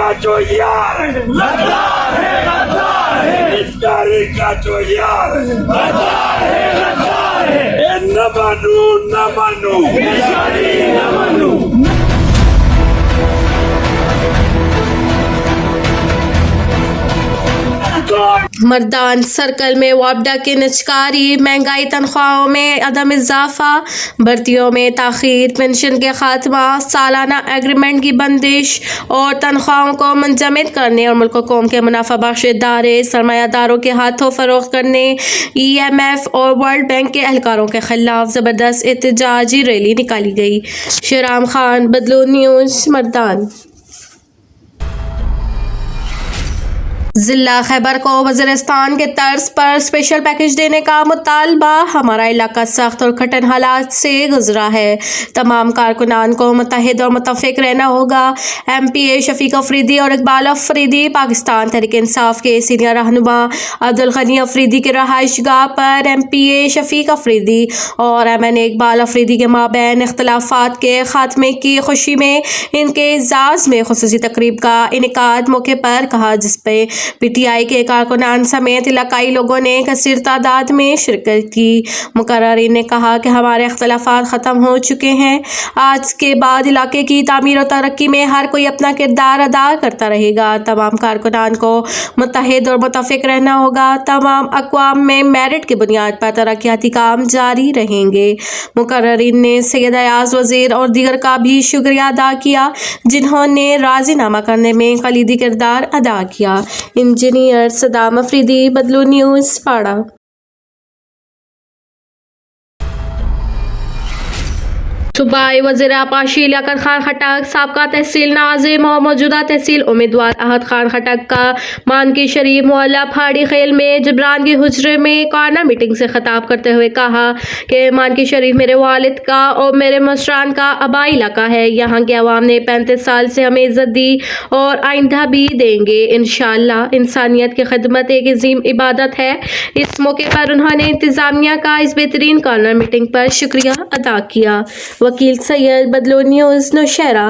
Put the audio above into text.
کا جو یار غدار ہے اس تاریخ کا جو یار غدار ہے نہ مانو بیچاری نہ منو مردان سرکل میں وابڈا کی نچکاری، مہنگائی، تنخواہوں میں عدم اضافہ، بھرتیوں میں تاخیر، پنشن کے خاتمہ، سالانہ ایگریمنٹ کی بندش اور تنخواہوں کو منجمد کرنے اور ملک و قوم کے منافع بخش ادارے سرمایہ داروں کے ہاتھوں فروخت کرنے، IMF اور ورلڈ بینک کے اہلکاروں کے خلاف زبردست احتجاجی ریلی نکالی گئی۔ شیرام خان، بدلو نیوز، مردان۔ ضلع خیبر کو وزیرستان کے طرز پر اسپیشل پیکج دینے کا مطالبہ۔ ہمارا علاقہ سخت اور کٹھن حالات سے گزرا ہے، تمام کارکنان کو متحد اور متفق رہنا ہوگا۔ MPA شفیق افریدی اور اقبال افریدی۔ پاکستان تحریک انصاف کے سینئر رہنما عبدالغنی افریدی کی رہائش گاہ پر MPA شفیق افریدی اور MNA اقبال افریدی کے مابین اختلافات کے خاتمے کی خوشی میں ان کے اعزاز میں خصوصی تقریب کا انعقاد موقع پر کہا، جس پہ PTI کے کارکنان سمیت علاقائی لوگوں نے کثیر تعداد میں شرکت کی۔ مقررین نے کہا کہ ہمارے اختلافات ختم ہو چکے ہیں، آج کے بعد علاقے کی تعمیر و ترقی میں ہر کوئی اپنا کردار ادا کرتا رہے گا۔ تمام کارکنان کو متحد اور متفق رہنا ہوگا، تمام اقوام میں میرٹ کی بنیاد پر ترقیاتی کام جاری رہیں گے۔ مقررین نے سید ایاز وزیر اور دیگر کا بھی شکریہ ادا کیا، جنہوں نے راضی نامہ کرنے میں کلیدی کردار ادا کیا۔ انجینئر صدام افریدی، بدلو نیوز، پاڑا۔ صوبائی وزیر آبپاشی لیاقت خان خٹک، سابقہ تحصیل ناظم اور موجودہ تحصیل امیدوار احد خان خٹک کا مانکی شریف محلہ پہاڑی خیل میں جبران کی حجرے میں کارنر میٹنگ سے خطاب کرتے ہوئے کہا کہ مانکی شریف میرے والد کا اور میرے مشران کا آبائی علاقہ ہے۔ یہاں کے عوام نے 35 سال سے ہمیں عزت دی اور آئندہ بھی دیں گے انشاءاللہ۔ انسانیت کی خدمت ایک عظیم عبادت ہے۔ اس موقع پر انہوں نے انتظامیہ کا اس بہترین کارنر میٹنگ پر شکریہ ادا کیا۔ وکیل سید، بدلو نیوز، نوشہرہ۔